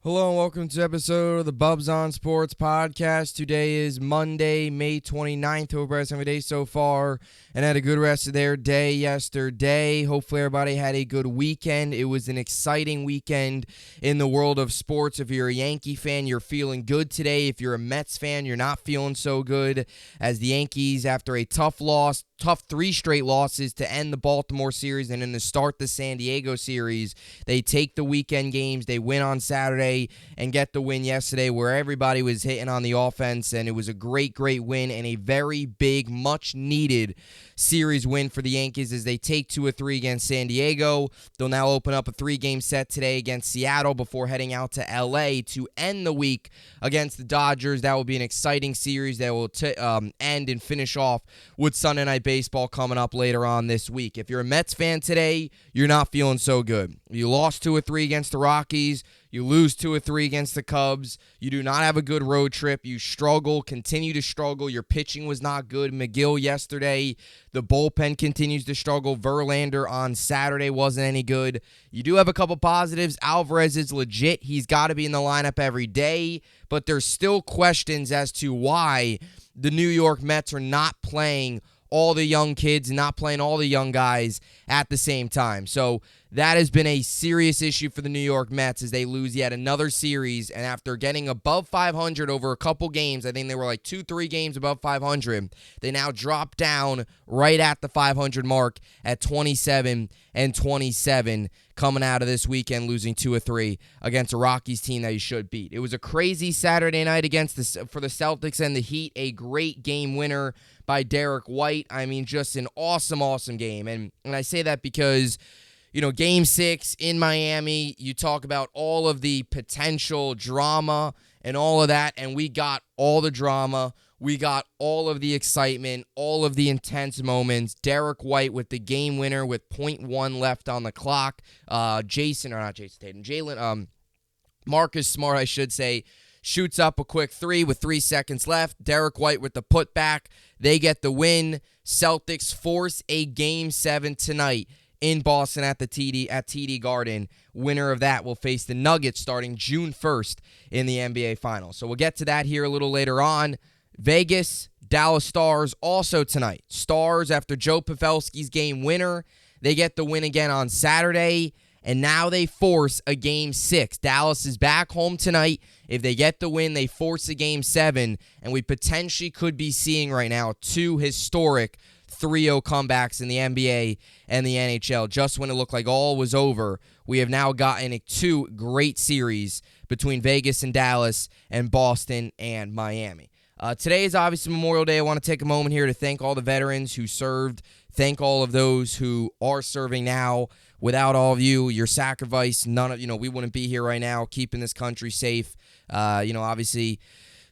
Hello and welcome to episode of the Bubbs on Sports podcast. Today is Monday, May 29th. Hope everybody's having a day so far and had a good rest of their day yesterday. Hopefully everybody had a good weekend. It was an exciting weekend in the world of sports. If you're a Yankee fan, you're feeling good today. If you're a Mets fan, you're not feeling so good, as the Yankees, after a tough 3 straight losses to end the Baltimore series and then to start the San Diego series, they take the weekend games. They win on Saturday and get the win yesterday where everybody was hitting on the offense, and it was a great win and a very big, much-needed series win for the Yankees as they take 2 of 3 against San Diego. They'll now open up a 3-game set today against Seattle before heading out to L.A. to end the week against the Dodgers. That will be an exciting series that will end and finish off with Sunday Night Baseball coming up later on this week. If you're a Mets fan today, you're not feeling so good. You lost 2 of 3 against the Rockies. You lose 2 of 3 against the Cubs. You do not have a good road trip. You continue to struggle. Your pitching was not good. McGill yesterday. The bullpen continues to struggle. Verlander on Saturday wasn't any good. You do have a couple positives. Alvarez is legit. He's got to be in the lineup every day. But there's still questions as to why the New York Mets are not playing all the young kids and not playing all the young guys at the same time. So that has been a serious issue for the New York Mets as they lose yet another series. And after getting above 500 over a couple games, I think they were like 2-3 games above 500, they now drop down right at the 500 mark at 27-27 coming out of this weekend, losing 2 of 3 against a Rockies team that you should beat. It was a crazy Saturday night for the Celtics and the Heat, a great game winner by Derek White. I mean, just an awesome game. And I say that because, you know, Game 6 in Miami, you talk about all of the potential drama and all of that, and we got all the drama. We got all of the excitement, all of the intense moments. Derek White with the game winner with .1 left on the clock. Marcus Smart, I should say, shoots up a quick 3 with 3 seconds left. Derek White with the putback. They get the win. Celtics force a Game 7 tonight in Boston at TD Garden. Winner of that will face the Nuggets starting June 1st in the NBA Finals. So we'll get to that here a little later on. Vegas, Dallas Stars also tonight. Stars, after Joe Pavelski's game winner, they get the win again on Saturday, and now they force a Game 6. Dallas is back home tonight. If they get the win, they force a Game 7, and we potentially could be seeing right now 2 historic 3-0 comebacks in the NBA and the NHL. Just when it looked like all was over, we have now gotten 2 great series between Vegas and Dallas and Boston and Miami. Today is obviously Memorial Day. I want to take a moment here to thank all the veterans who served, thank all of those who are serving now. Without all of you, your sacrifice, we wouldn't be here right now keeping this country safe. Obviously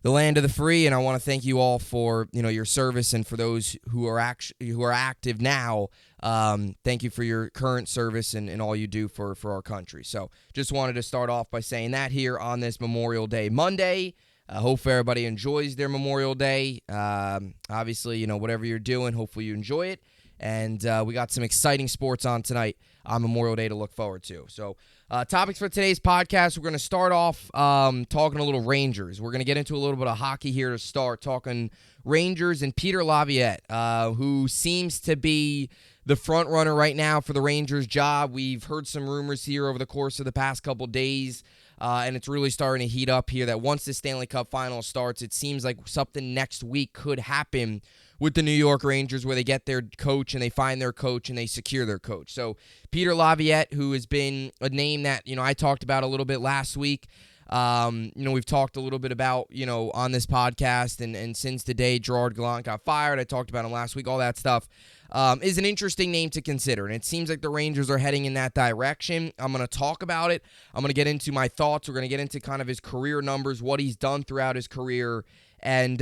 the land of the free, and I want to thank you all for, your service, and for those who are active now, thank you for your current service and all you do for our country. So just wanted to start off by saying that here on this Memorial Day Monday. Hope everybody enjoys their Memorial Day. Obviously, whatever you're doing, hopefully you enjoy it. And we got some exciting sports on tonight on Memorial Day to look forward to. So topics for today's podcast, we're going to start off talking a little Rangers. We're going to get into a little bit of hockey here to start, talking Rangers and Peter Laviolette, who seems to be the front runner right now for the Rangers job. We've heard some rumors here over the course of the past couple days. And it's really starting to heat up here that once the Stanley Cup Final starts, it seems like something next week could happen with the New York Rangers where they get their coach and they find their coach and they secure their coach. So Peter Laviolette, who has been a name that, I talked about a little bit last week. We've talked a little bit about, on this podcast and since the day Gerard Gallant got fired, I talked about him last week, all that stuff. Is an interesting name to consider, and it seems like the Rangers are heading in that direction. I'm going to talk about it. I'm going to get into my thoughts. We're going to get into kind of his career numbers, what he's done throughout his career, and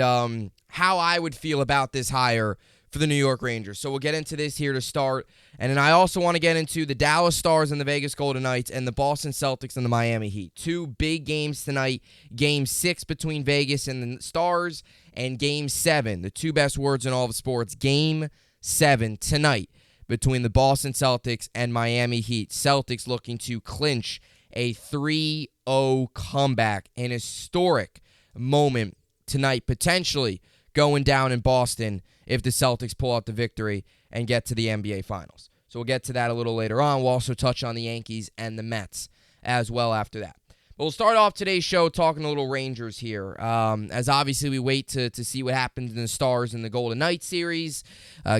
how I would feel about this hire for the New York Rangers. So we'll get into this here to start. And then I also want to get into the Dallas Stars and the Vegas Golden Knights and the Boston Celtics and the Miami Heat. 2 big games tonight. Game 6 between Vegas and the Stars, and Game 7, the 2 best words in all of sports, Game 7 tonight between the Boston Celtics and Miami Heat. Celtics looking to clinch a 3 3-0 comeback. An historic moment tonight, potentially going down in Boston if the Celtics pull out the victory and get to the NBA Finals. So we'll get to that a little later on. We'll also touch on the Yankees and the Mets as well after that. But we'll start off today's show talking a little Rangers here, as obviously we wait to see what happens in the Stars and the Golden Knights series.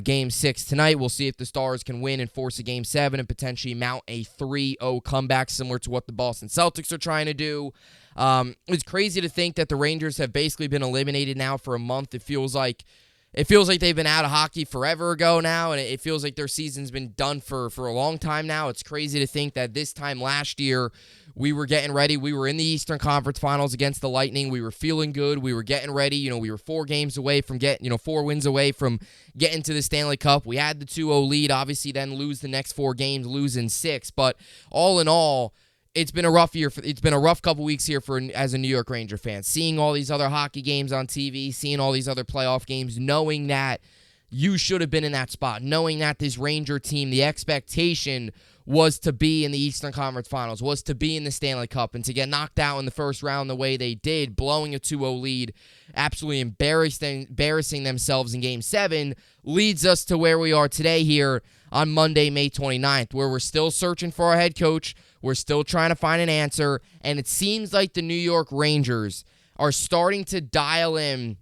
Game 6 tonight, we'll see if the Stars can win and force a Game 7 and potentially mount a 3-0 comeback similar to what the Boston Celtics are trying to do. It's crazy to think that the Rangers have basically been eliminated now for a month. It feels like they've been out of hockey forever ago now, and it feels like their season's been done for a long time now. It's crazy to think that this time last year, we were getting ready. We were in the Eastern Conference Finals against the Lightning. We were feeling good. We were getting ready. We were 4 wins away from getting to the Stanley Cup. We had the 2-0 lead, obviously then lose the next 4 games, lose in 6. But all in all, it's been a rough year. It's been a rough couple weeks here as a New York Ranger fan. Seeing all these other hockey games on TV, seeing all these other playoff games, knowing that you should have been in that spot, knowing that this Ranger team, the expectation was to be in the Eastern Conference Finals, was to be in the Stanley Cup, and to get knocked out in the first round the way they did, blowing a 2-0 lead, absolutely embarrassing themselves in Game 7, leads us to where we are today here on Monday, May 29th, where we're still searching for our head coach. We're still trying to find an answer, and it seems like the New York Rangers are starting to dial in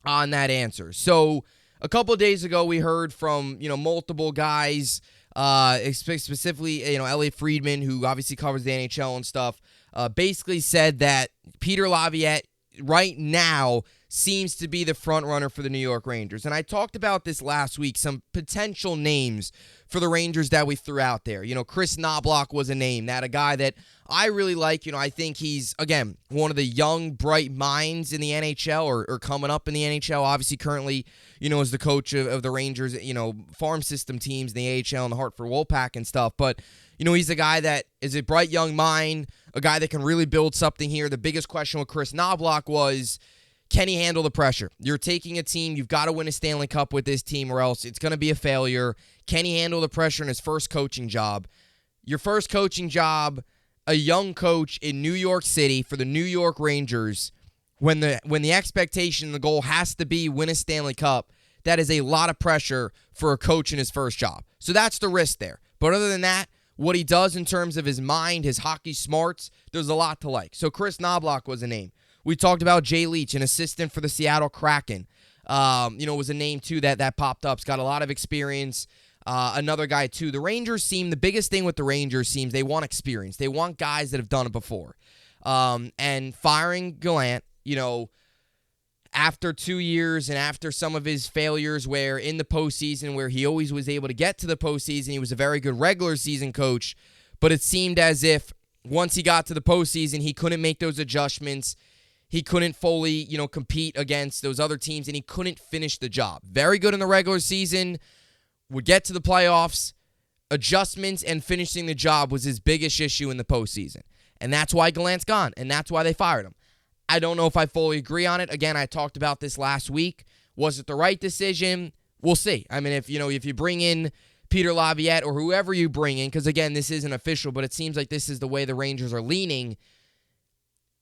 on that answer. So a couple of days ago, we heard from multiple guys, specifically Elliot Friedman, who obviously covers the NHL and stuff, basically said that Peter Laviolette right now seems to be the front runner for the New York Rangers. And I talked about this last week, some potential names for the Rangers that we threw out there. Chris Knobloch was a name, a guy that I really like. I think he's, again, one of the young, bright minds in the NHL or coming up in the NHL. Obviously, currently, as the coach of the Rangers, farm system teams, in the AHL and the Hartford Wolfpack and stuff. But, he's a guy that is a bright young mind, a guy that can really build something here. The biggest question with Chris Knobloch was, can he handle the pressure? You're taking a team, you've got to win a Stanley Cup with this team or else it's going to be a failure. Can he handle the pressure in his first coaching job? Your first coaching job, a young coach in New York City for the New York Rangers, when the expectation, the goal has to be win a Stanley Cup, that is a lot of pressure for a coach in his first job. So that's the risk there. But other than that, what he does in terms of his mind, his hockey smarts, there's a lot to like. So Chris Knobloch was a name. We talked about Jay Leach, an assistant for the Seattle Kraken. Was a name, too, that popped up. He's got a lot of experience. Another guy, too. The biggest thing with the Rangers seems they want experience. They want guys that have done it before. And firing Gallant, after 2 years and after some of his failures where in the postseason, where he always was able to get to the postseason, he was a very good regular season coach, but it seemed as if once he got to the postseason, he couldn't make those adjustments. He couldn't fully, compete against those other teams, and he couldn't finish the job. Very good in the regular season, would get to the playoffs. Adjustments and finishing the job was his biggest issue in the postseason. And that's why Gallant's gone, and that's why they fired him. I don't know if I fully agree on it. Again, I talked about this last week. Was it the right decision? We'll see. I mean, if you bring in Peter Laviolette or whoever you bring in, because, again, this isn't official, but it seems like this is the way the Rangers are leaning.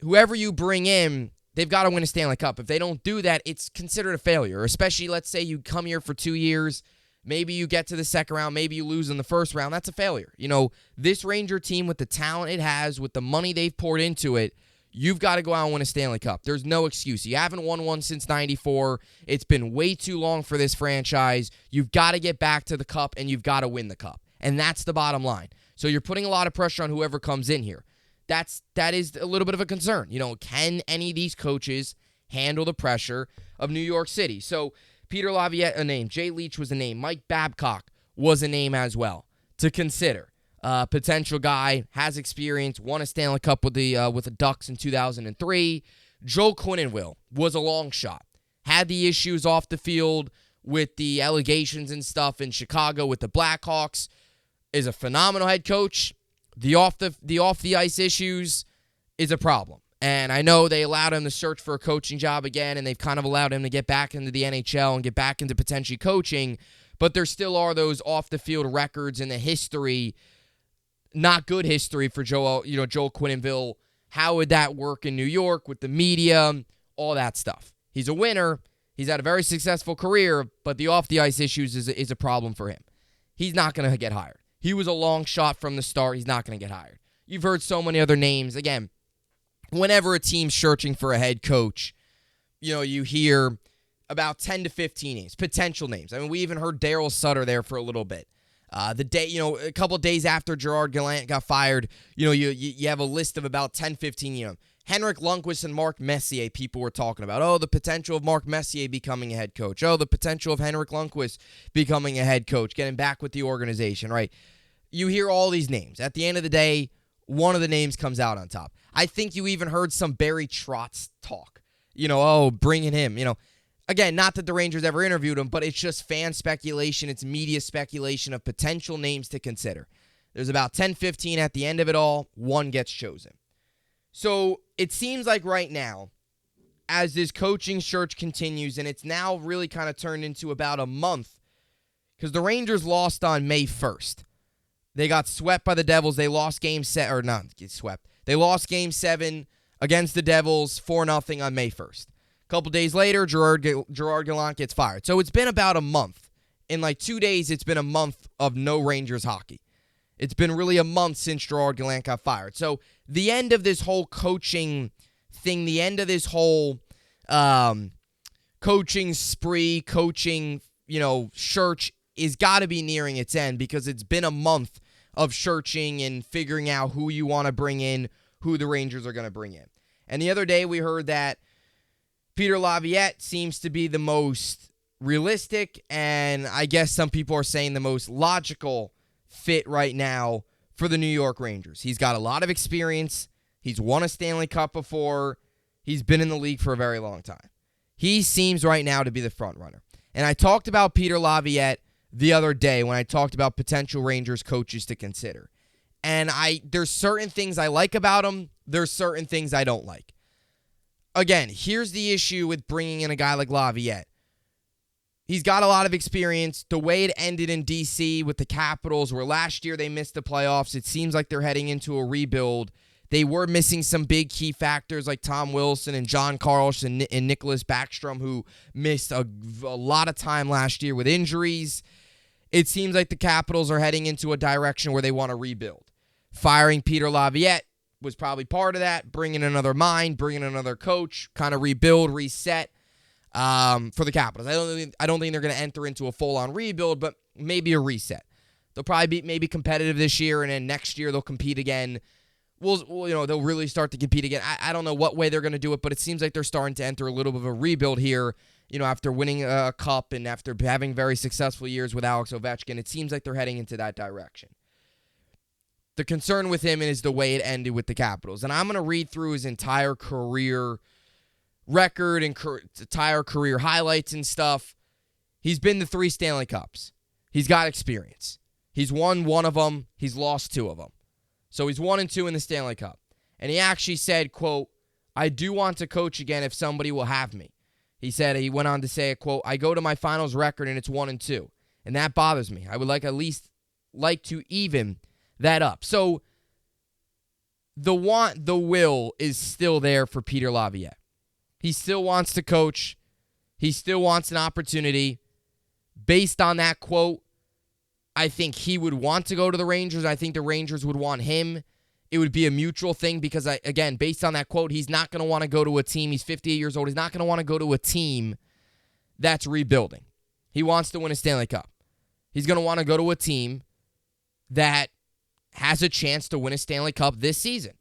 Whoever you bring in, they've got to win a Stanley Cup. If they don't do that, it's considered a failure, especially, let's say you come here for 2 years, maybe you get to the second round, maybe you lose in the first round. That's a failure. This Ranger team with the talent it has, with the money they've poured into it, you've got to go out and win a Stanley Cup. There's no excuse. You haven't won one since 94. It's been way too long for this franchise. You've got to get back to the Cup, and you've got to win the Cup. And that's the bottom line. So you're putting a lot of pressure on whoever comes in here. That is a little bit of a concern. Can any of these coaches handle the pressure of New York City? So Peter Laviolette, a name. Jay Leach was a name. Mike Babcock was a name as well to consider. Potential guy, has experience, won a Stanley Cup with the Ducks in 2003. Joel Quenneville was a long shot. Had the issues off the field with the allegations and stuff in Chicago with the Blackhawks. Is a phenomenal head coach. The off the ice issues is a problem. And I know they allowed him to search for a coaching job again, and they've kind of allowed him to get back into the NHL and get back into potentially coaching. But there still are those off-the-field records in the history, not good history for Joel Quenneville How would that work in New York with the media, all that stuff? He's a winner. He's had a very successful career, but the off-the-ice issues is a problem for him. He's not going to get hired. He was a long shot from the start. He's not going to get hired. You've heard so many other names. Again, whenever a team's searching for a head coach, you hear about 10 to 15 names, potential names. I mean, we even heard Daryl Sutter there for a little bit. A couple days after Gerard Gallant got fired, you have a list of about 10, 15, Henrik Lundqvist and Mark Messier, people were talking about. Oh, the potential of Mark Messier becoming a head coach. Oh, the potential of Henrik Lundqvist becoming a head coach, getting back with the organization, right? You hear all these names. At the end of the day, one of the names comes out on top. I think you even heard some Barry Trotz talk. Bringing him, Again, not that the Rangers ever interviewed him, but it's just fan speculation. It's media speculation of potential names to consider. There's about 10, 15 at the end of it all. One gets chosen. So it seems like right now, as this coaching search continues, and it's now really kind of turned into about a month, because the Rangers lost on May 1st. They got swept by the Devils. They lost Game 7, or not get swept. They lost Game 7 against the Devils 4-0 on May 1st. A couple days later, Gerard Gallant gets fired. So it's been about a month. In like 2 days, it's been a month of no Rangers hockey. It's been really a month since Gerard Gallant got fired. So the end of this whole coaching thing, the end of this whole coaching spree, coaching, search is got to be nearing its end, because it's been a month of searching and figuring out who you want to bring in, who the Rangers are going to bring in. And the other day we heard that Peter Laviolette seems to be the most realistic, and I guess some people are saying the most logical fit right now for the New York Rangers. He's got a lot of experience. He's won a Stanley Cup before. He's been in the league for a very long time. He seems right now to be the front runner. And I talked about Peter Laviolette the other day when I talked about potential Rangers coaches to consider. And there's certain things I like about him. There's certain things I don't like. Again, here's the issue with bringing in a guy like Laviolette. He's got a lot of experience. The way it ended in D.C. with the Capitals, where last year they missed the playoffs, it seems like they're heading into a rebuild. They were missing some big key factors like Tom Wilson and John Carlson and Nicholas Backstrom, who missed a lot of time last year with injuries. It seems like the Capitals are heading into a direction where they want to rebuild. Firing Peter Laviolette was probably part of that, bringing another mind, bringing another coach, kind of rebuild, reset for the Capitals. I don't think they're going to enter into a full-on rebuild, but maybe a reset. They'll probably be maybe competitive this year, and then next year they'll compete again. They'll really start to compete again. I don't know what way they're going to do it, but it seems like they're starting to enter a little bit of a rebuild here. After winning a cup and after having very successful years with Alex Ovechkin, it seems like they're heading into that direction. The concern with him is the way it ended with the Capitals. And I'm going to read through his entire career record and entire career highlights and stuff. He's been to 3 Stanley Cups. He's got experience. He's won 1 of them. He's lost 2 of them. So he's 1-2 in the Stanley Cup. And he actually said, quote, "I do want to coach again if somebody will have me." He went on to say, quote, "I go to my finals record and it's 1-2. And that bothers me. I would at least like to even that up." So the will is still there for Peter Laviolette. He still wants to coach. He still wants an opportunity. Based on that quote, I think he would want to go to the Rangers. I think the Rangers would want him. It would be a mutual thing because, again, based on that quote, he's not going to want to go to a team. He's 58 years old. He's not going to want to go to a team that's rebuilding. He wants to win a Stanley Cup. He's going to want to go to a team that has a chance to win a Stanley Cup this season.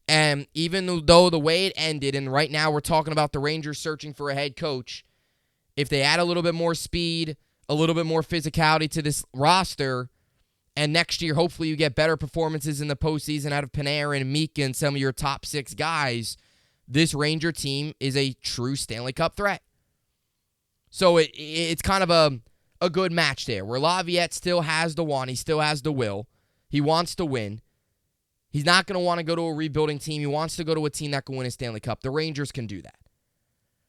And even though the way it ended, and right now we're talking about the Rangers searching for a head coach, if they add a little bit more speed, a little bit more physicality to this roster, and next year hopefully you get better performances in the postseason out of Panarin and Mika and some of your top 6 guys, this Ranger team is a true Stanley Cup threat. So it's kind of a good match there, where Laviolette still has the want, he still has the will, he wants to win. He's not going to want to go to a rebuilding team. He wants to go to a team that can win a Stanley Cup. The Rangers can do that.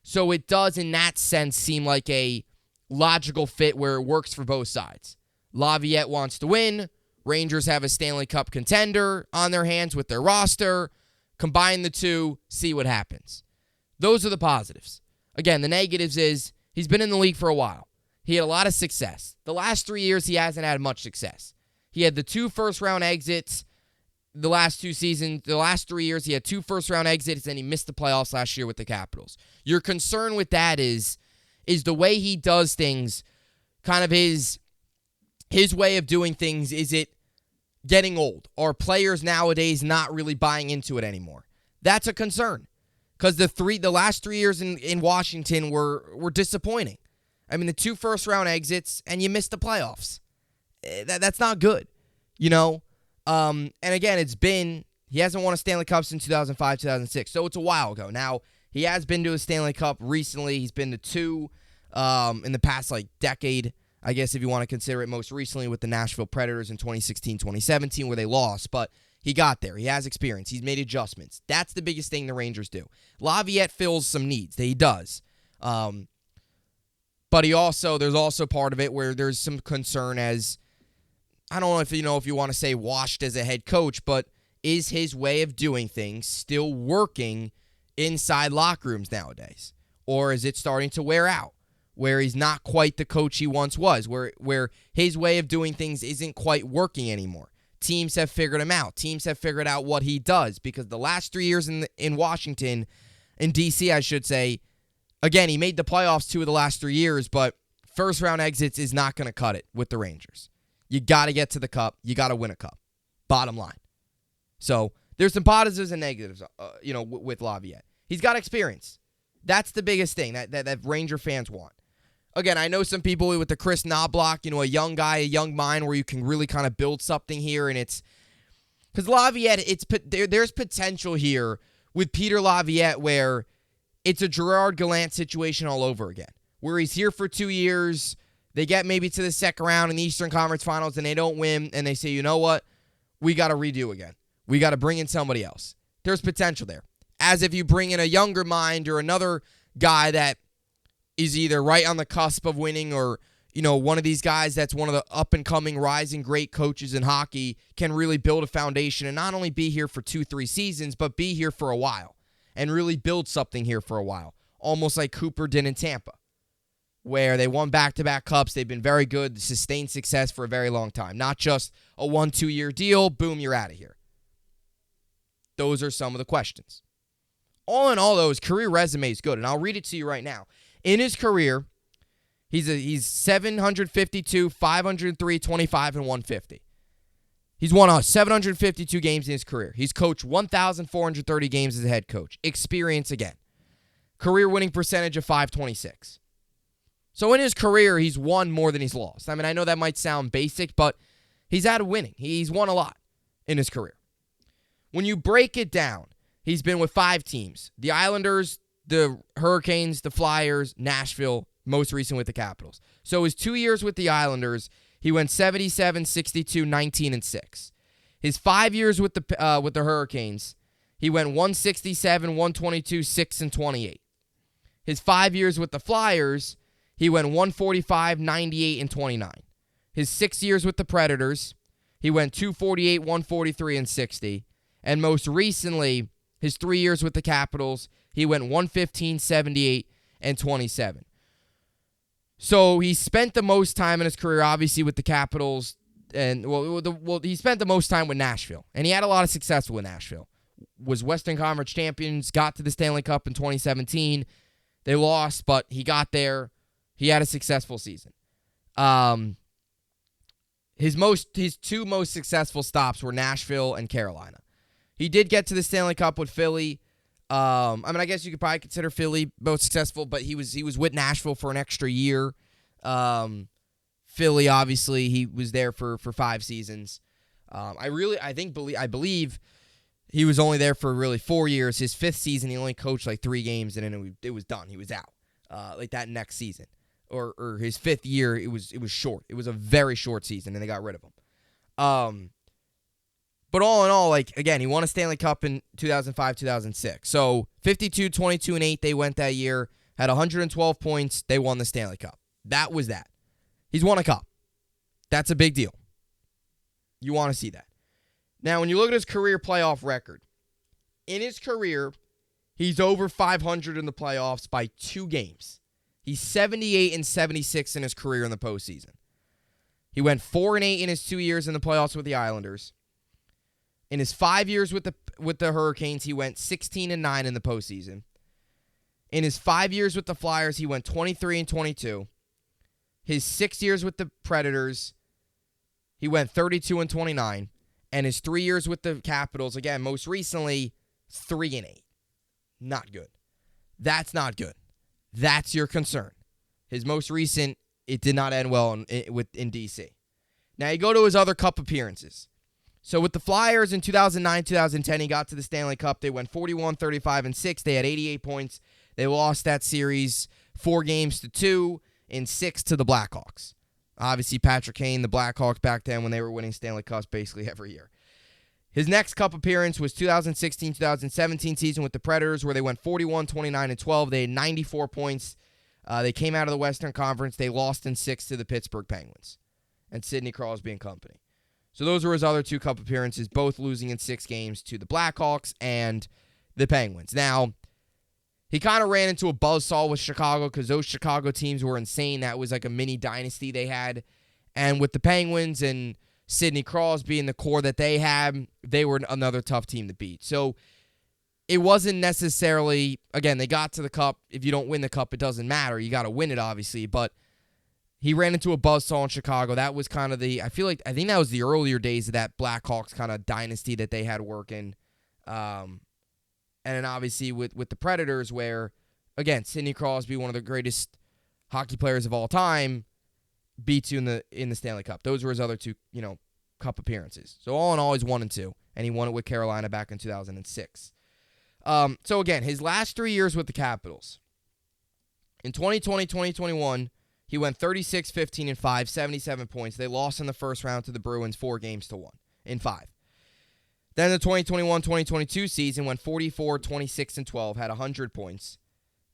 So it does, in that sense, seem like a logical fit where it works for both sides. Laviolette wants to win. Rangers have a Stanley Cup contender on their hands with their roster. Combine the two, see what happens. Those are the positives. Again, the negatives is he's been in the league for a while. He had a lot of success. The last 3 years, he hasn't had much success. He had the 2 first-round exits the last 2 seasons. The last 3 years, he had 2 first-round exits, and he missed the playoffs last year with the Capitals. Your concern with that is the way he does things, kind of his way of doing things. Is it getting old? Are players nowadays not really buying into it anymore? That's a concern, because the last 3 years in Washington were disappointing. I mean, the 2 first-round exits, and you missed the playoffs. That's not good, you know? And again, he hasn't won a Stanley Cup since 2005, 2006, so it's a while ago. Now, he has been to a Stanley Cup recently. He's been to 2 in the past, decade, I guess, if you want to consider it, most recently with the Nashville Predators in 2016, 2017, where they lost, but he got there. He has experience. He's made adjustments. That's the biggest thing the Rangers do. Laviolette fills some needs. He does. But there's also part of it where there's some concern as, I don't know if you want to say washed as a head coach, but is his way of doing things still working inside locker rooms nowadays? Or is it starting to wear out, where he's not quite the coach he once was, where his way of doing things isn't quite working anymore? Teams have figured him out. Teams have figured out what he does, because the last 3 years in Washington, in D.C., I should say, again, he made the playoffs 2 of the last 3 years, but first-round exits is not going to cut it with the Rangers. You got to get to the Cup. You got to win a Cup. Bottom line. So there's some positives and negatives, with Laviolette. He's got experience. That's the biggest thing that Ranger fans want. Again, I know some people with the Chris Knobloch, a young guy, a young mind, where you can really kind of build something here, and it's because Laviolette, there's potential here with Peter Laviolette where it's a Gerard Gallant situation all over again, where he's here for 2 years. They get maybe to the second round in the Eastern Conference Finals, and they don't win, and they say, you know what? We got to redo again. We got to bring in somebody else. There's potential there. As if you bring in a younger mind or another guy that is either right on the cusp of winning or, one of these guys that's one of the up-and-coming, rising great coaches in hockey can really build a foundation and not only be here for 2-3 seasons, but be here for a while and really build something here for a while, almost like Cooper did in Tampa, where they won back-to-back cups. They've been very good, sustained success for a very long time. Not just a 1-2 year deal, boom, you're out of here. Those are some of the questions. All in all, though, his career resume is good, and I'll read it to you right now. In his career, he's 752, 503, 25, and 150. He's won 752 games in his career. He's coached 1,430 games as a head coach. Experience again. Career winning percentage of .526. So in his career, he's won more than he's lost. I mean, I know that might sound basic, but he's out of winning. He's won a lot in his career. When you break it down, he's been with 5 teams. The Islanders, the Hurricanes, the Flyers, Nashville, most recent with the Capitals. So his 2 years with the Islanders, he went 77, 62, 19, and 6. His 5 years with the Hurricanes, he went 167, 122, 6, and 28. His 5 years with the Flyers, he went 145, 98, and 29. His 6 years with the Predators, he went 248, 143, and 60. And most recently, his 3 years with the Capitals, he went 115, 78, and 27. So he spent the most time in his career, obviously, with the Capitals. And, he spent the most time with Nashville. And he had a lot of success with Nashville. Was Western Conference champions, got to the Stanley Cup in 2017. They lost, but he got there. He had a successful season. His 2 most successful stops were Nashville and Carolina. He did get to the Stanley Cup with Philly. I guess you could probably consider Philly both successful, but he was with Nashville for an extra year. Philly, obviously, he was there for 5 seasons. I believe he was only there for really 4 years. His 5th season, he only coached 3 games, and then it was done. He was out that next season. Or his 5th year, it was short. It was a very short season, and they got rid of him. But all in all, again, he won a Stanley Cup in 2005, 2006. So 52, 22, and 8, they went that year. Had 112 points. They won the Stanley Cup. That was that. He's won a cup. That's a big deal. You want to see that. Now, when you look at his career playoff record, In his career, he's over 500 in the playoffs by 2 games. He's 78 and 76 in his career in the postseason. He went 4-8 in his 2 years in the playoffs with the Islanders. In his 5 years with the Hurricanes, he went 16-9 in the postseason. In his 5 years with the Flyers, he went 23-22. His 6 years with the Predators, he went 32-29. And his 3 years with the Capitals, again, most recently, 3-8. Not good. That's not good. That's your concern. His most recent, it did not end well in D.C. Now you go to his other Cup appearances. So with the Flyers in 2009-2010, he got to the Stanley Cup. They went 41-35-6. They had 88 points. They lost that series 4-2 in 6 to the Blackhawks. Obviously, Patrick Kane, the Blackhawks back then when they were winning Stanley Cups basically every year. His next Cup appearance was 2016-2017 season with the Predators, where they went 41-29-12. They had 94 points. They came out of the Western Conference. They lost in 6 to the Pittsburgh Penguins and Sidney Crosby and company. So those were his other 2 Cup appearances, both losing in 6 games to the Blackhawks and the Penguins. Now, he kind of ran into a buzzsaw with Chicago because those Chicago teams were insane. That was like a mini dynasty they had. And with the Penguins and Sidney Crosby and the core that they had, they were another tough team to beat. So it wasn't necessarily, again, they got to the Cup. If you don't win the Cup, it doesn't matter. You got to win it, obviously. But he ran into a buzzsaw in Chicago. That was kind of I think that was the earlier days of that Blackhawks kind of dynasty that they had working. And then obviously with the Predators where, again, Sidney Crosby, one of the greatest hockey players of all time, beats you in the Stanley Cup. Those were his other 2, Cup appearances. So all in all, he's 1-2, and he won it with Carolina back in 2006. So again, his last 3 years with the Capitals. In 2020-2021, he went 36-15-5, 77 points. They lost in the first round to the Bruins 4-1 in 5. Then the 2021-2022 season went 44-26-12, had 100 points.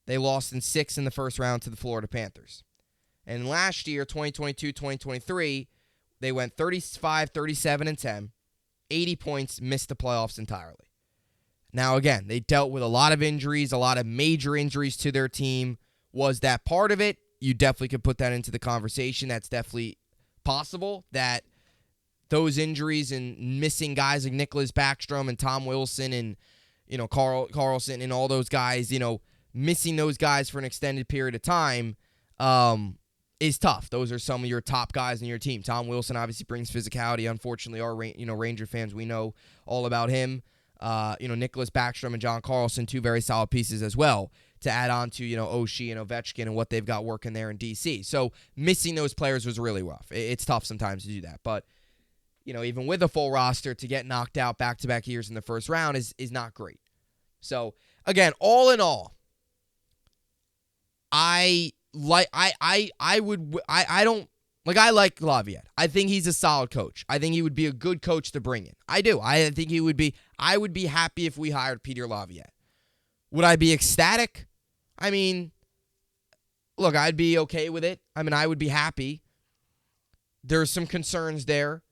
They lost in 6 in the first round to the Florida Panthers. And last year, 2022-2023, they went 35-37-10, 80 points, missed the playoffs entirely. Now, again, they dealt with a lot of injuries, a lot of major injuries to their team. Was that part of it? You definitely could put that into the conversation. That's definitely possible that those injuries and missing guys like Nicholas Backstrom and Tom Wilson and, Carlson and all those guys, missing those guys for an extended period of time is tough. Those are some of your top guys in your team. Tom Wilson obviously brings physicality. Unfortunately, our Ranger fans, we know all about him. Nicholas Backstrom and John Carlson, 2 very solid pieces as well to add on to, Oshie and Ovechkin and what they've got working there in D.C. So missing those players was really rough. It's tough sometimes to do that. But, even with a full roster, to get knocked out back-to-back years in the first round is not great. So, again, all in all, I like Laviolette. I think he's a solid coach. I think he would be a good coach to bring in. I do. I think he would be. I would be happy if we hired Peter Laviolette. Would I be ecstatic? I mean, look, I'd be okay with it. I mean, I would be happy. There's some concerns there.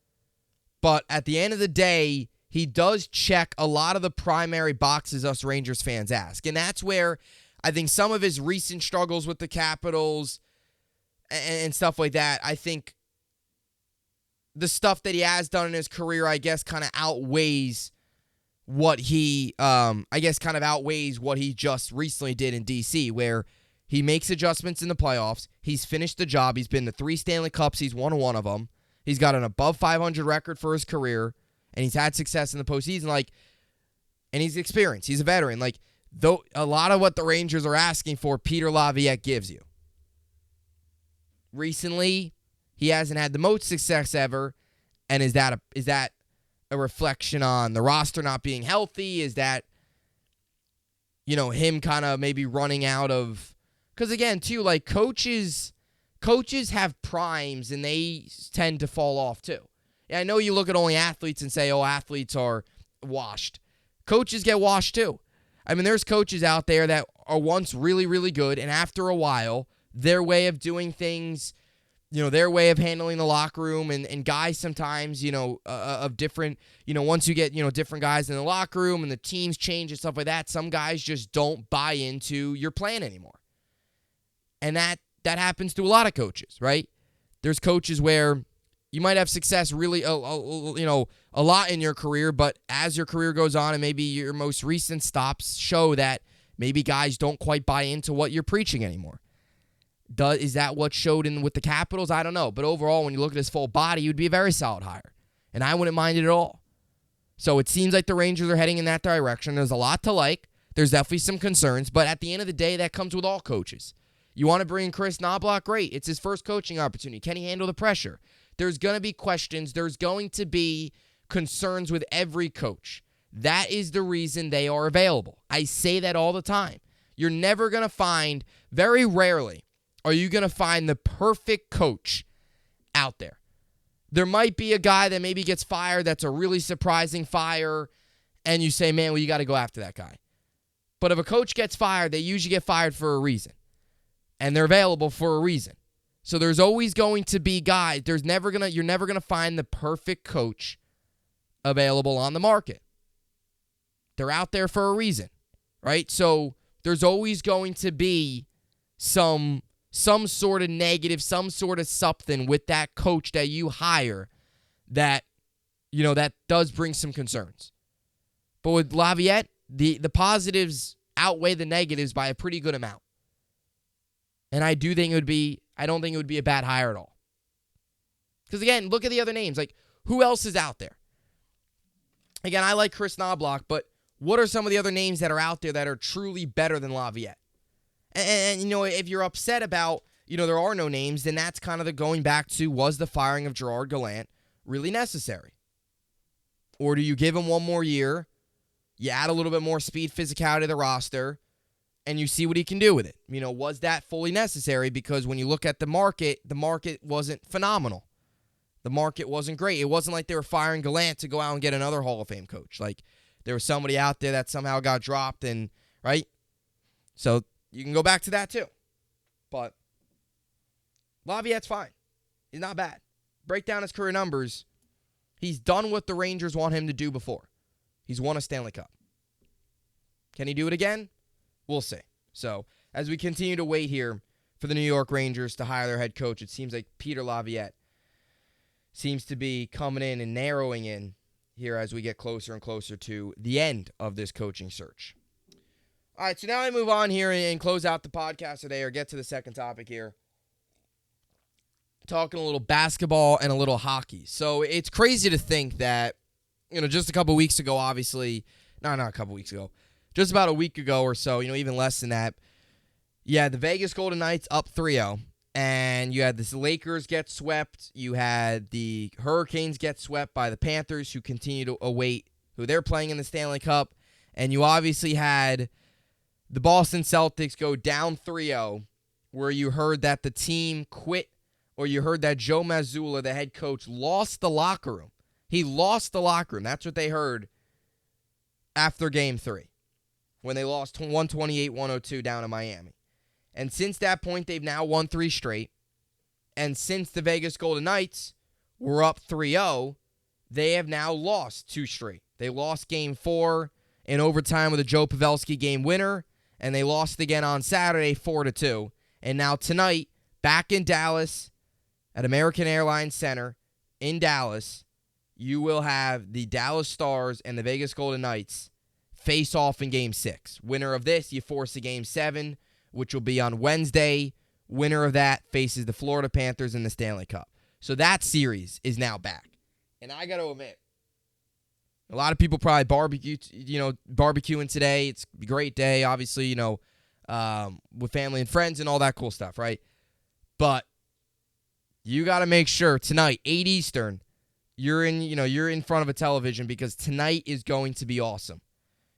But at the end of the day, he does check a lot of the primary boxes us Rangers fans ask. And that's where I think some of his recent struggles with the Capitals and stuff like that, I think the stuff that he has done in his career, I guess, kind of outweighs what he just recently did in D.C., where he makes adjustments in the playoffs. He's finished the job. He's been to 3 Stanley Cups. He's won one of them. He's got an above 500 record for his career, and he's had success in the postseason. And he's experienced. He's a veteran. Though a lot of what the Rangers are asking for, Peter Laviolette gives you. Recently, he hasn't had the most success ever, and is that a reflection on the roster not being healthy? Is that, him kind of maybe running out of... Because again, too, coaches have primes, and they tend to fall off, too. I know you look at only athletes and say, athletes are washed. Coaches get washed, too. I mean, there's coaches out there that are once really, really good, and after a while, their way of doing things, their way of handling the locker room, and guys sometimes, of different, once you get, different guys in the locker room and the teams change and stuff like that, some guys just don't buy into your plan anymore. And that happens to a lot of coaches, right? There's coaches where you might have success really, a lot in your career, but as your career goes on and maybe your most recent stops show that maybe guys don't quite buy into what you're preaching anymore. Is that what showed in with the Capitals? I don't know. But overall, when you look at his full body, he would be a very solid hire. And I wouldn't mind it at all. So it seems like the Rangers are heading in that direction. There's a lot to like. There's definitely some concerns. But at the end of the day, that comes with all coaches. You want to bring in Chris Knoblauch? Great. It's his first coaching opportunity. Can he handle the pressure? There's going to be questions. There's going to be concerns with every coach. That is the reason they are available. I say that all the time. You're never going to find, very rarely, are you going to find the perfect coach out there? There might be a guy that maybe gets fired that's a really surprising fire, and you say, man, well, you got to go after that guy. But if a coach gets fired, they usually get fired for a reason, and they're available for a reason. So there's always going to be guys. You're never gonna find the perfect coach available on the market. They're out there for a reason, right? So there's always going to be some sort of negative, some sort of something with that coach that you hire that, that does bring some concerns. But with Laviolette, the positives outweigh the negatives by a pretty good amount. And I don't think it would be a bad hire at all. Because again, look at the other names. Like, who else is out there? Again, I like Chris Knoblauch, but what are some of the other names that are out there that are truly better than Laviolette? And if you're upset about, there are no names, then that's kind of the going back to, was the firing of Gerard Gallant really necessary? Or do you give him one more year, you add a little bit more speed, physicality to the roster, and you see what he can do with it? Was that fully necessary? Because when you look at the market wasn't phenomenal. The market wasn't great. It wasn't like they were firing Gallant to go out and get another Hall of Fame coach. Like, there was somebody out there that somehow got dropped, and right? So you can go back to that too. But Laviolette's fine. He's not bad. Break down his career numbers. He's done what the Rangers want him to do before. He's won a Stanley Cup. Can he do it again? We'll see. So as we continue to wait here for the New York Rangers to hire their head coach, it seems like Peter Laviolette seems to be coming in and narrowing in here as we get closer and closer to the end of this coaching search. All right, so now I move on here and close out the podcast today, or get to the second topic here. Talking a little basketball and a little hockey. So it's crazy to think that, just a couple weeks ago, obviously, not a couple weeks ago, just about a week ago or so, even less than that, you had the Vegas Golden Knights up 3-0, and you had the Lakers get swept. You had the Hurricanes get swept by the Panthers, who continue to await who they're playing in the Stanley Cup, and you obviously had the Boston Celtics go down 3-0, where you heard that the team quit, or you heard that Joe Mazzulla, the head coach, lost the locker room. He lost the locker room. That's what they heard after Game 3, when they lost 128-102 down in Miami. And since that point, they've now won 3 straight. And since the Vegas Golden Knights were up 3-0, they have now lost 2 straight. They lost Game 4 in overtime with a Joe Pavelski game winner, and they lost again on Saturday 4-2. And now tonight, back in Dallas at American Airlines Center in Dallas, you will have the Dallas Stars and the Vegas Golden Knights face off in Game 6. Winner of this, you force a Game 7, which will be on Wednesday. Winner of that faces the Florida Panthers in the Stanley Cup. So that series is now back. And I got to admit, a lot of people probably barbecuing today. It's a great day, obviously, with family and friends and all that cool stuff, right? But you got to make sure tonight, 8 Eastern, you're in front of a television, because tonight is going to be awesome.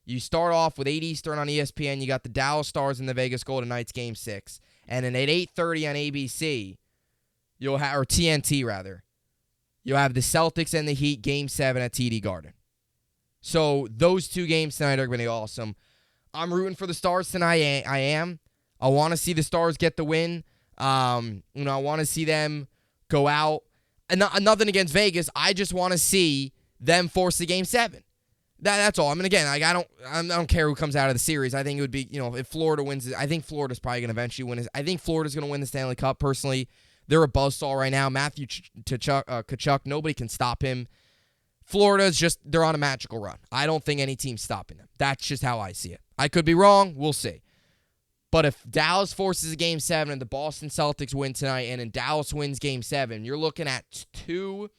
You start off with 8 Eastern on ESPN. You got the Dallas Stars and the Vegas Golden Knights Game 6. And then at 8:30 on ABC, you'll have, or TNT rather, you'll have the Celtics and the Heat Game 7 at TD Garden. So those 2 games tonight are going to be awesome. I'm rooting for the Stars tonight. I am. I want to see the Stars get the win. I want to see them go out. And nothing against Vegas. I just want to see them force the Game 7. That's all. I mean, again, I don't care who comes out of the series. I think it would be, if Florida wins, I think Florida's probably going to eventually win. I think Florida's going to win the Stanley Cup, personally. They're a buzzsaw right now. Matthew Tkachuk, nobody can stop him. Florida's they're on a magical run. I don't think any team's stopping them. That's just how I see it. I could be wrong. We'll see. But if Dallas forces a Game 7 and the Boston Celtics win tonight and then Dallas wins Game 7, you're looking at 2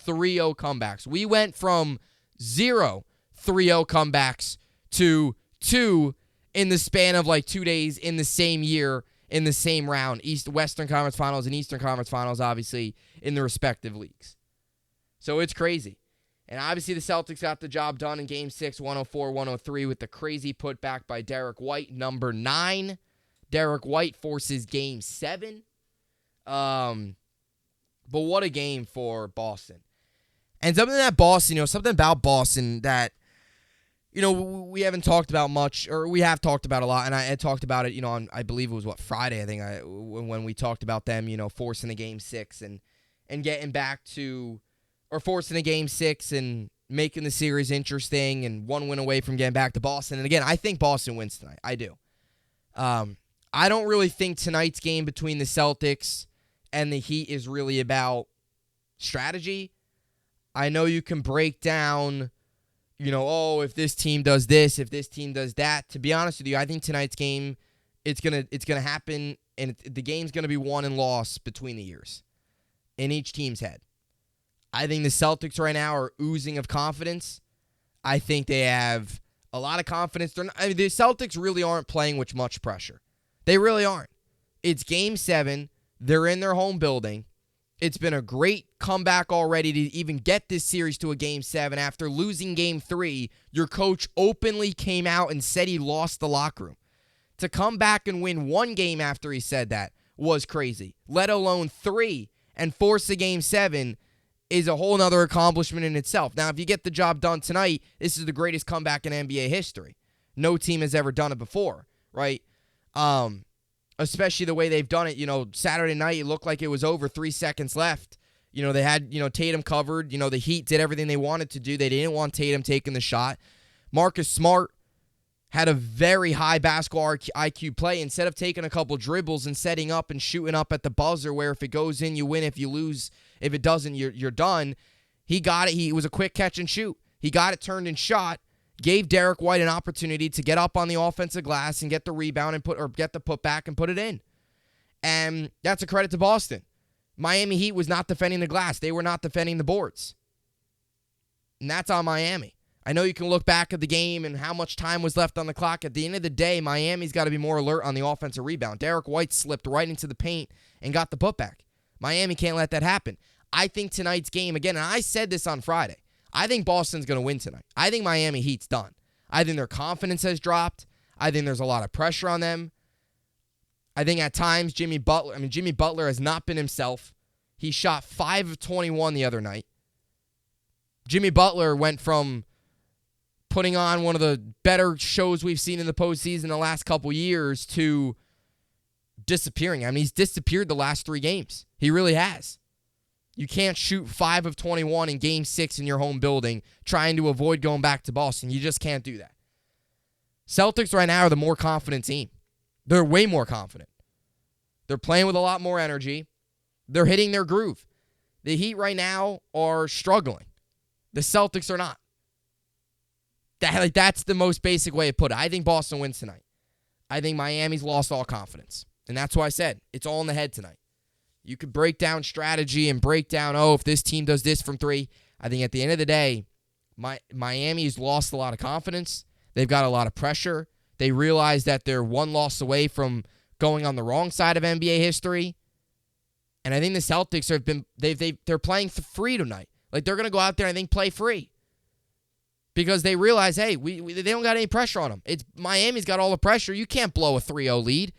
3-0 comebacks. We went from 0 3-0 comebacks to 2 in the span of like 2 days in the same year, in the same round. Western Conference Finals and Eastern Conference Finals, obviously, in the respective leagues. So it's crazy. And obviously the Celtics got the job done in Game 6, 104-103 with the crazy putback by Derek White, number 9. Derek White forces Game 7. But what a game for Boston. And something about Boston that, we haven't talked about much, or we have talked about a lot, and I had talked about it, on, I believe it was, Friday, I think, when we talked about them, forcing the Game 6 and getting back to, or forcing a Game 6 and making the series interesting and one win away from getting back to Boston. And again, I think Boston wins tonight. I do. I don't really think tonight's game between the Celtics and the Heat is really about strategy. I know you can break down, if this team does this, if this team does that. To be honest with you, I think tonight's game, it's gonna happen, and the game's gonna be won and lost between the years in each team's head. I think the Celtics right now are oozing of confidence. I think they have a lot of confidence. The Celtics really aren't playing with much pressure. They really aren't. It's Game 7. They're in their home building. It's been a great comeback already to even get this series to a Game 7. After losing Game 3, your coach openly came out and said he lost the locker room. To come back and win one game after he said that was crazy, let alone 3, and force a Game 7 is a whole nother accomplishment in itself. Now, if you get the job done tonight, this is the greatest comeback in NBA history. No team has ever done it before, right? Especially the way they've done it. Saturday night, it looked like it was over, 3 seconds left. They had, Tatum covered. The Heat did everything they wanted to do. They didn't want Tatum taking the shot. Marcus Smart had a very high basketball IQ play. Instead of taking a couple dribbles and setting up and shooting up at the buzzer where if it goes in, you win. If you lose, if it doesn't, you're done. He got it. It was a quick catch and shoot. He got it turned and shot. Gave Derek White an opportunity to get up on the offensive glass and get the rebound and get the putback and put it in. And that's a credit to Boston. Miami Heat was not defending the glass. They were not defending the boards. And that's on Miami. I know you can look back at the game and how much time was left on the clock. At the end of the day, Miami's got to be more alert on the offensive rebound. Derek White slipped right into the paint and got the putback. Miami can't let that happen. I think tonight's game, again, and I said this on Friday, I think Boston's going to win tonight. I think Miami Heat's done. I think their confidence has dropped. I think there's a lot of pressure on them. I think at times Jimmy Butler has not been himself. He shot 5 of 21 the other night. Jimmy Butler went from putting on one of the better shows we've seen in the postseason the last couple years to disappearing. He's disappeared the last 3 games. He really has. You can't shoot 5 of 21 in Game 6 in your home building trying to avoid going back to Boston. You just can't do that. Celtics right now are the more confident team. They're way more confident. They're playing with a lot more energy. They're hitting their groove. The Heat right now are struggling. The Celtics are not. That's the most basic way to put it. I think Boston wins tonight. I think Miami's lost all confidence. And that's why I said it's all in the head tonight. You could break down strategy and break down, if this team does this from 3. I think at the end of the day, Miami's lost a lot of confidence. They've got a lot of pressure. They realize that they're one loss away from going on the wrong side of NBA history. And I think the Celtics they're playing free tonight. Like, they're going to go out there and I think play free. Because they realize, hey, they don't got any pressure on them. Miami's got all the pressure. You can't blow a 3-0 lead.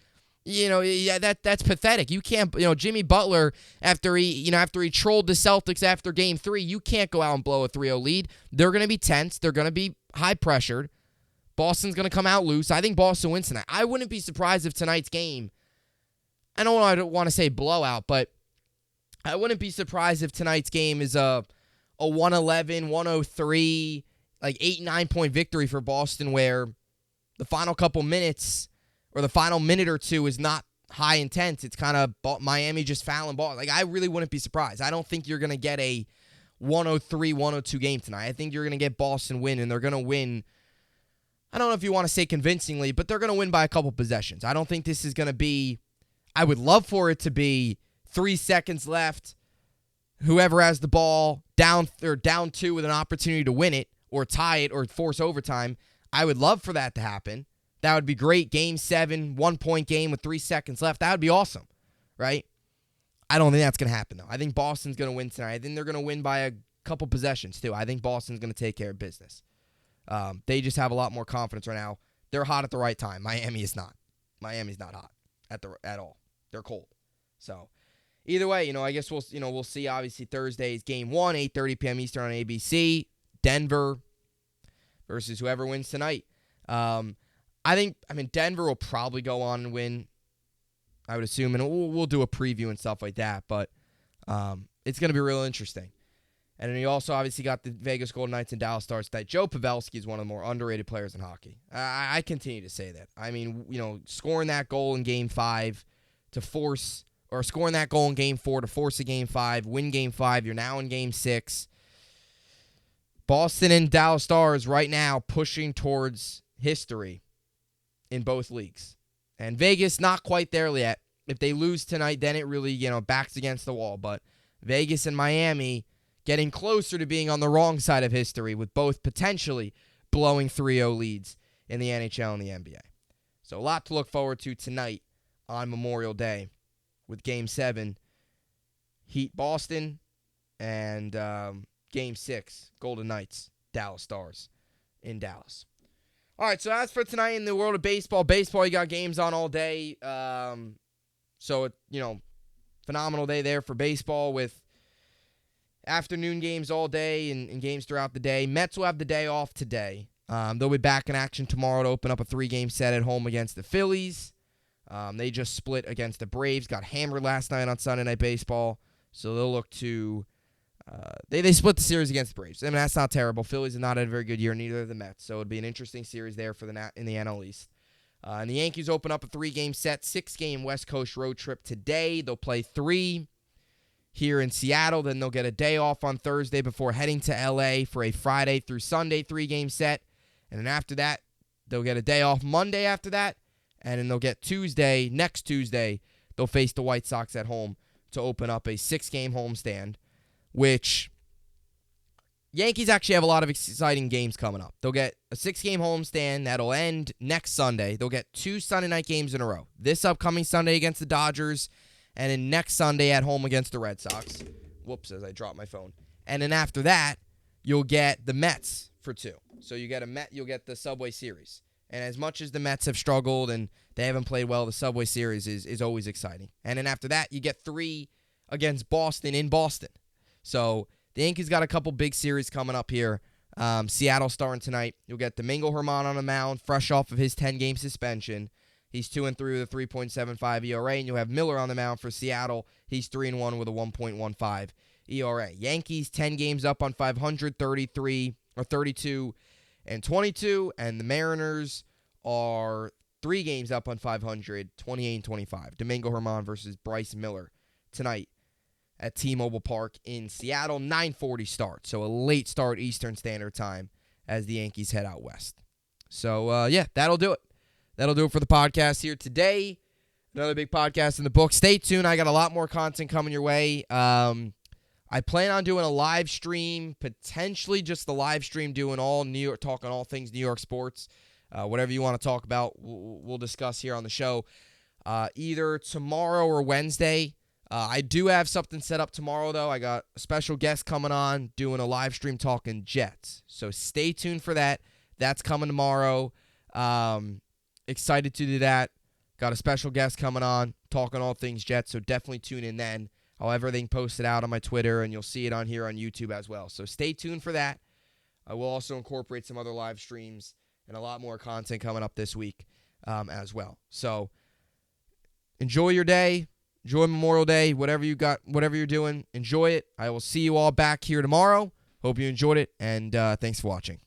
That's pathetic. You can't, Jimmy Butler, after he trolled the Celtics after Game 3, you can't go out and blow a 3-0 lead. They're going to be tense. They're going to be high pressured. Boston's going to come out loose. I think Boston wins tonight. I wouldn't be surprised if tonight's game, I don't want to say blowout, but I wouldn't be surprised if tonight's game is a 111, 103, like 8, 9-point victory for Boston, where the final couple minutes or the final minute or two is not high intense. It's kind of Miami just fouling ball. Like, I really wouldn't be surprised. I don't think you're going to get a 103, 102 game tonight. I think you're going to get Boston win, and they're going to win. I don't know if you want to say convincingly, but they're going to win by a couple possessions. I don't think this is going to be, I would love for it to be 3 seconds left, whoever has the ball down 2 with an opportunity to win it or tie it or force overtime. I would love for that to happen. That would be great. Game 7, 1-point game with 3 seconds left. That would be awesome, right? I don't think that's going to happen, though. I think Boston's going to win tonight. I think they're going to win by a couple possessions, too. I think Boston's going to take care of business. They just have a lot more confidence right now. They're hot at the right time. Miami is not. Miami's not hot at all. They're cold. So, either way, I guess we'll see. Obviously, Thursday's game 1, 8:30 p.m. Eastern on ABC. Denver versus whoever wins tonight. Denver will probably go on and win, I would assume, and we'll do a preview and stuff like that, but it's going to be real interesting. And then you also obviously got the Vegas Golden Knights and Dallas Stars tonight. Joe Pavelski is one of the more underrated players in hockey. I continue to say that. I mean, scoring that goal in Game 5 to force, or scoring that goal in Game 4 to force a Game 5, win Game 5, you're now in Game 6. Boston and Dallas Stars right now pushing towards history in both leagues. And Vegas not quite there yet. If they lose tonight, then it really, backs against the wall. But Vegas and Miami getting closer to being on the wrong side of history with both potentially blowing 3-0 leads in the NHL and the NBA. So a lot to look forward to tonight on Memorial Day with Game 7, Heat Boston, and Game 6, Golden Knights, Dallas Stars in Dallas. All right, so as for tonight in the world of baseball, you got games on all day. Phenomenal day there for baseball with afternoon games all day and games throughout the day. Mets will have the day off today. They'll be back in action tomorrow to open up a 3-game set at home against the Phillies. They just split against the Braves, got hammered last night on Sunday Night Baseball, so they'll look to they split the series against the Braves. I mean, that's not terrible. Phillies have not had a very good year, neither have the Mets. So it'd be an interesting series there in the NL East. And the Yankees open up a 3-game set, 6-game West Coast road trip today. They'll play 3 here in Seattle. Then they'll get a day off on Thursday before heading to L.A. for a Friday through Sunday 3-game set. And then after that, they'll get a day off Monday after that. And then they'll get next Tuesday, they'll face the White Sox at home to open up a 6-game homestand, which Yankees actually have a lot of exciting games coming up. They'll get a 6-game homestand that'll end next Sunday. They'll get 2 Sunday night games in a row. This upcoming Sunday against the Dodgers, and then next Sunday at home against the Red Sox. Whoops, as I dropped my phone. And then after that, you'll get the Mets for 2. So you'll get the Subway Series. And as much as the Mets have struggled and they haven't played well, the Subway Series is always exciting. And then after that, you get 3 against Boston in Boston. So the Yankees got a couple big series coming up here. Seattle starting tonight. You'll get Domingo Germán on the mound, fresh off of his 10-game suspension. He's 2-3 with a 3.75 ERA, and you'll have Miller on the mound for Seattle. He's 3-1 with a 1.15 ERA. Yankees 10 games up on 500, 32 and 22, and the Mariners are 3 games up on 500, 28 and 25. Domingo Germán versus Bryce Miller tonight at T-Mobile Park in Seattle. 9:40 start, so a late start Eastern Standard Time as the Yankees head out west. So, that'll do it. That'll do it for the podcast here today. Another big podcast in the book. Stay tuned. I got a lot more content coming your way. I plan on doing a live stream, potentially just the live stream doing all New York, talking all things New York sports. Whatever you want to talk about, we'll discuss here on the show. Either tomorrow or Wednesday. I do have something set up tomorrow, though. I got a special guest coming on doing a live stream talking Jets. So stay tuned for that. That's coming tomorrow. Excited to do that. Got a special guest coming on talking all things Jets, so definitely tune in then. I'll have everything posted out on my Twitter, and you'll see it on here on YouTube as well. So stay tuned for that. I will also incorporate some other live streams and a lot more content coming up this week as well. So enjoy your day. Enjoy Memorial Day, whatever you got, whatever you're doing. Enjoy it. I will see you all back here tomorrow. Hope you enjoyed it, and thanks for watching.